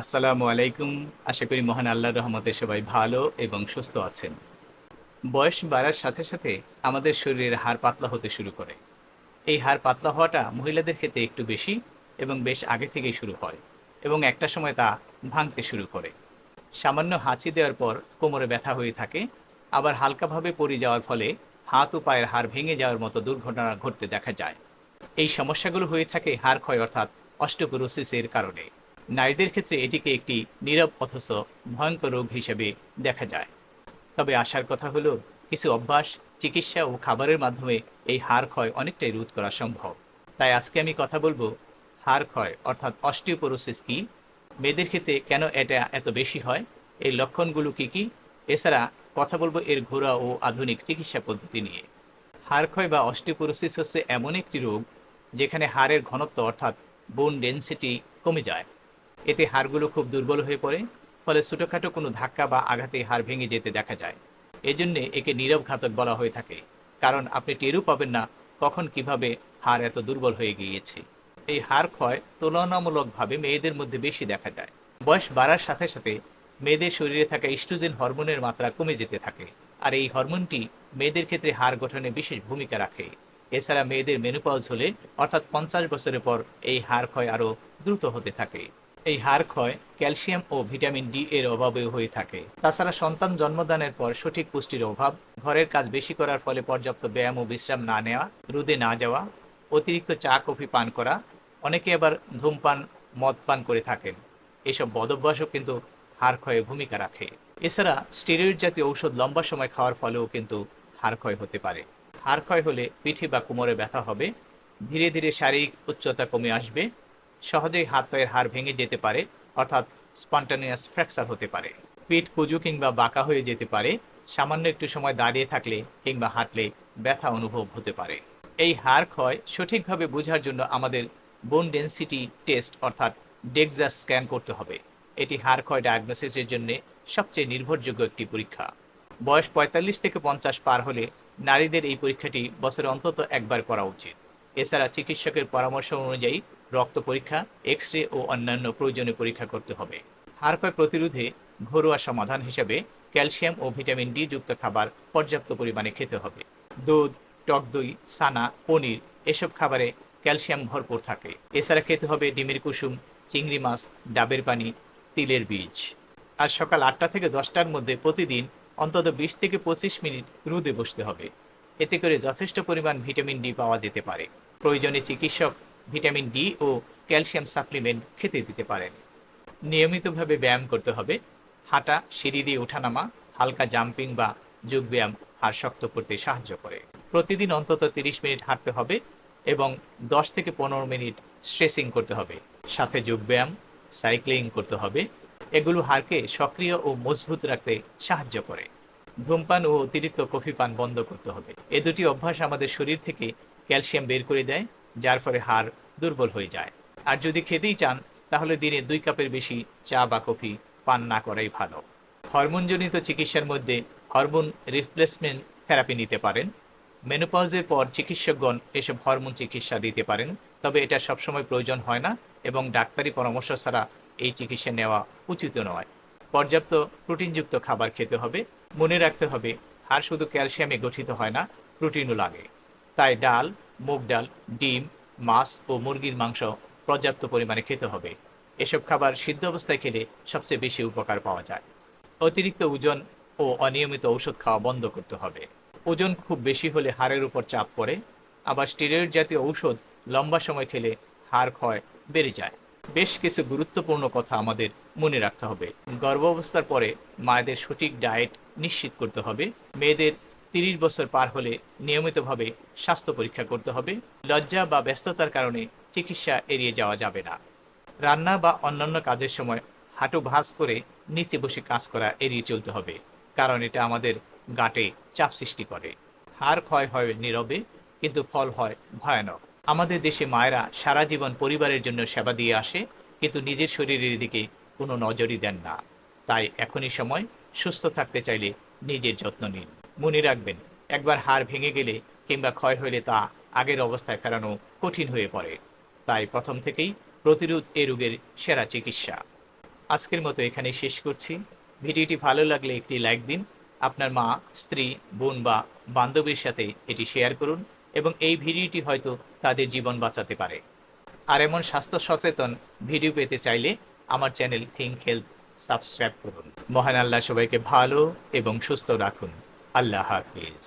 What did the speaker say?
আসসালামু আলাইকুম। আশা করি মহান আল্লাহর রহমতে সবাই ভালো এবং সুস্থ আছেন। বয়স বাড়ার সাথে সাথে আমাদের শরীরের হাড় পাতলা হতে শুরু করে। এই হাড় পাতলা হওয়াটা মহিলাদের ক্ষেত্রে একটু বেশি এবং বেশ আগে থেকেই শুরু হয় এবং একটা সময় তা ভাঙতে শুরু করে। সামান্য হাঁচি দেওয়ার পর কোমরে ব্যথা হয়ে থাকে, আবার হালকাভাবে পড়ে যাওয়ার ফলে হাত ও পায়ের হাড় ভেঙে যাওয়ার মতো দুর্ঘটনা ঘটতে দেখা যায়। এই সমস্যাগুলো হয়ে থাকে হাড় ক্ষয় অর্থাৎ অস্টিওপোরোসিসের কারণে। নারীদের ক্ষেত্রে এটিকে একটি নীরব অথচ ভয়ঙ্কর রোগ হিসেবে দেখা যায়। তবে আশার কথা হলো, কিছু অভ্যাস, চিকিৎসা ও খাবারের মাধ্যমে এই হাড় ক্ষয় অনেকটাই রোধ করা সম্ভব। তাই আজকে আমি কথা বলবো হাড় ক্ষয় অর্থাৎ অস্টিওপোরোসিস কি, মেয়েদের ক্ষেত্রে কেন এটা এত বেশি হয়, এর লক্ষণগুলো কি কি, এছাড়া কথা বলবো এর ঘরোয়া ও আধুনিক চিকিৎসা পদ্ধতি নিয়ে। হাড় ক্ষয় বা অস্টিওপোরোসিস হচ্ছে এমন একটি রোগ যেখানে হাড়ের ঘনত্ব অর্থাৎ বোন ডেনসিটি কমে যায়। এতে হাড়গুলো খুব দুর্বল হয়ে পড়ে, ফলে ছোটখাটো কোনো ধাক্কা বা আঘাতে হাড় ভেঙে যেতে দেখা যায়। এজন্যে একে নীরব ঘাতক বলা হয়ে থাকে, কারণ আপনি টেরও পাবেন না কখন কিভাবে হাড় এত দুর্বল হয়ে গিয়েছে। এই হাড় ক্ষয় তুলনামূলকভাবে মেয়েদের মধ্যে বেশি দেখা যায়। বয়স বাড়ার সাথে সাথে মেয়েদের শরীরে থাকা ইস্ট্রোজেন হরমোনের মাত্রা কমে যেতে থাকে, আর এই হরমোনটি মেয়েদের ক্ষেত্রে হাড় গঠনে বিশেষ ভূমিকা রাখে। এছাড়া মেয়েদের মেনোপজ হলে অর্থাৎ 50 বছরের পর এই হাড় ক্ষয় আরও দ্রুত হতে থাকে। এই হাড় ক্ষয় ক্যালসিয়াম ও ভিটামিন ডি এর অভাবেও হয়ে থাকে। তাছাড়া সন্তান জন্মদানের পর সঠিক পুষ্টির অভাব, ঘরের কাজ বেশি করার ফলে পর্যাপ্ত ব্যায়াম ও বিশ্রাম না নেওয়া, রোদে না যাওয়া, অতিরিক্ত চা কফি পান করা, অনেকে আবার ধূমপান, মদ পান করে থাকেন, এসব বদভ্যাসও কিন্তু হাড় ক্ষয়ে ভূমিকা রাখে। এছাড়া স্টেরয়েড জাতীয় ঔষধ লম্বা সময় খাওয়ার ফলেও কিন্তু হাড় ক্ষয় হতে পারে। হাড় ক্ষয় হলে পিঠে বা কোমরে ব্যথা হবে, ধীরে ধীরে শারীরিক উচ্চতা কমে আসবে, সহজেই হাত পায়ের হাড় ভেঙে যেতে পারে অর্থাৎ স্পন্টানিয়াস ফ্র্যাকচার হতে পারে, পিঠ কুঁজু কিংবা বাঁকা হয়ে যেতে পারে, সামান্য একটু সময় দাঁড়িয়ে থাকলে কিংবা হাঁটলে ব্যথা অনুভব হতে পারে। এই হাড় ক্ষয় সঠিকভাবে বোঝার জন্য আমাদের বোন ডেনসিটি টেস্ট অর্থাৎ ডেক্সা স্ক্যান করতে হবে। এটি হাড় ক্ষয় ডায়াগনোসিসের জন্য সবচেয়ে নির্ভরযোগ্য একটি পরীক্ষা। বয়স 45 থেকে 50 পার হলে নারীদের এই পরীক্ষাটি বছরে অন্তত একবার করা উচিত। এছাড়া চিকিৎসকের পরামর্শ অনুযায়ী রক্ত পরীক্ষা, এক্স রে ও অন্যান্য প্রয়োজনীয় পরীক্ষা করতে হবে। হাড় ক্ষয় প্রতিরোধে ঘরোয়া সমাধান হিসেবে ক্যালসিয়াম ও ভিটামিন ডি যুক্ত খাবার পর্যাপ্ত পরিমাণে খেতে হবে। দুধ, টক দই, ছানা, পনির, এসব খাবারে ক্যালসিয়াম ভরপুর থাকে। এছাড়া খেতে হবে ডিমের কুসুম, চিংড়ি মাছ, ডাবের পানি, তিলের বীজ। আর সকাল 8টা থেকে 10টার মধ্যে প্রতিদিন অন্তত 20 থেকে 25 মিনিট রোদে বসতে হবে। এতে করে যথেষ্ট পরিমাণ ভিটামিন ডি পাওয়া যেতে পারে। প্রয়োজনে চিকিৎসক ভিটামিন ডি ও ক্যালসিয়াম সাপ্লিমেন্ট খেতে দিতে পারেন। নিয়মিতভাবে ব্যায়াম করতে হবে। হাঁটা, সিঁড়ি দিয়ে ওঠানামা, হালকা জাম্পিং বা যোগব্যায়াম হাড় শক্ত করতে সাহায্য করে। প্রতিদিন অন্তত 30 মিনিট হাঁটতে হবে এবং 10 থেকে 15 মিনিট স্ট্রেচিং করতে হবে। সাথে যোগব্যায়াম, সাইক্লিং করতে হবে। এগুলো হাড়কে সক্রিয় ও মজবুত রাখতে সাহায্য করে। ধূমপান ও অতিরিক্ত কফি পান বন্ধ করতে হবে। এ দুটি অভ্যাস আমাদের শরীর থেকে ক্যালসিয়াম বের করে দেয়, যার ফলে হাড় দুর্বল হয়ে যায়। আর যদি খেতেই চান, তাহলে দিনে 2 কাপের বেশি চা বা কফি পান না করাই ভালো। হরমোনজনিত চিকিৎসার মধ্যে হরমোন রিপ্লেসমেন্ট থেরাপি নিতে পারেন। মেনোপজের পর চিকিৎসকগণ এসব হরমোন চিকিৎসা দিতে পারেন, তবে এটা সবসময় প্রয়োজন হয় না এবং ডাক্তারি পরামর্শ ছাড়া এই চিকিৎসা নেওয়া উচিত নয়। পর্যাপ্ত প্রোটিনযুক্ত খাবার খেতে হবে। মনে রাখতে হবে, হাড় শুধু ক্যালসিয়ামে গঠিত হয় না, প্রোটিনও লাগে। তাই ডাল, মুগ ডাল, ডিম, মাছ ও মুরগির মাংস পর্যাপ্ত পরিমাণে খেতে হবে। এসব খাবার সিদ্ধ অবস্থায় খেলে সবচেয়ে বেশি উপকার পাওয়া যায়। অতিরিক্ত ওজন ও অনিয়মিত ঔষধ খাওয়া বন্ধ করতে হবে। ওজন খুব বেশি হলে হাড়ের উপর চাপ পড়ে, আবার স্টেরয়েড জাতীয় ঔষধ লম্বা সময় খেলে হাড় ক্ষয় বেড়ে যায়। বেশ কিছু গুরুত্বপূর্ণ কথা আমাদের মনে রাখতে হবে। গর্ভাবস্থার পরে মায়েদের সঠিক ডায়েট নিশ্চিত করতে হবে। মেয়েদের 30 বছর পার হলে নিয়মিতভাবে স্বাস্থ্য পরীক্ষা করতে হবে। লজ্জা বা ব্যস্ততার কারণে চিকিৎসা এড়িয়ে যাওয়া যাবে না। রান্না বা অন্যান্য কাজের সময় হাঁটু ভাঁজ করে নিচে বসে কাজ করা এড়িয়ে চলতে হবে, কারণ এটা আমাদের গাঁটে চাপ সৃষ্টি করে। হাড় ক্ষয় হয় নীরবে, কিন্তু ফল হয় ভয়ানক। আমাদের দেশে মায়েরা সারা জীবন পরিবারের জন্য সেবা দিয়ে আসে, কিন্তু নিজের শরীরের দিকে কোনো নজরই দেন না। তাই এখনই সময়, সুস্থ থাকতে চাইলে নিজের যত্ন নিন। মনে রাখবেন, একবার হাড় ভেঙে গেলে কিংবা ক্ষয় হলে তা আগের অবস্থায় ফেরানো কঠিন হয়ে পড়ে। তাই প্রথম থেকেই প্রতিরোধ এ রোগের সেরা চিকিৎসা। আজকের মতো এখানে শেষ করছি। ভিডিওটি ভালো লাগলে একটি লাইক দিন, আপনার মা, স্ত্রী, বোন বা বান্ধবীর সাথে এটি শেয়ার করুন এবং এই ভিডিওটি হয়তো তাদের জীবন বাঁচাতে পারে। আর এমন স্বাস্থ্য সচেতন ভিডিও পেতে চাইলে আমার চ্যানেল থিঙ্ক হেলথ সাবস্ক্রাইব করুন। মহান আল্লাহ সবাইকে ভালো এবং সুস্থ রাখুন। আল্লাহ হাফিজ।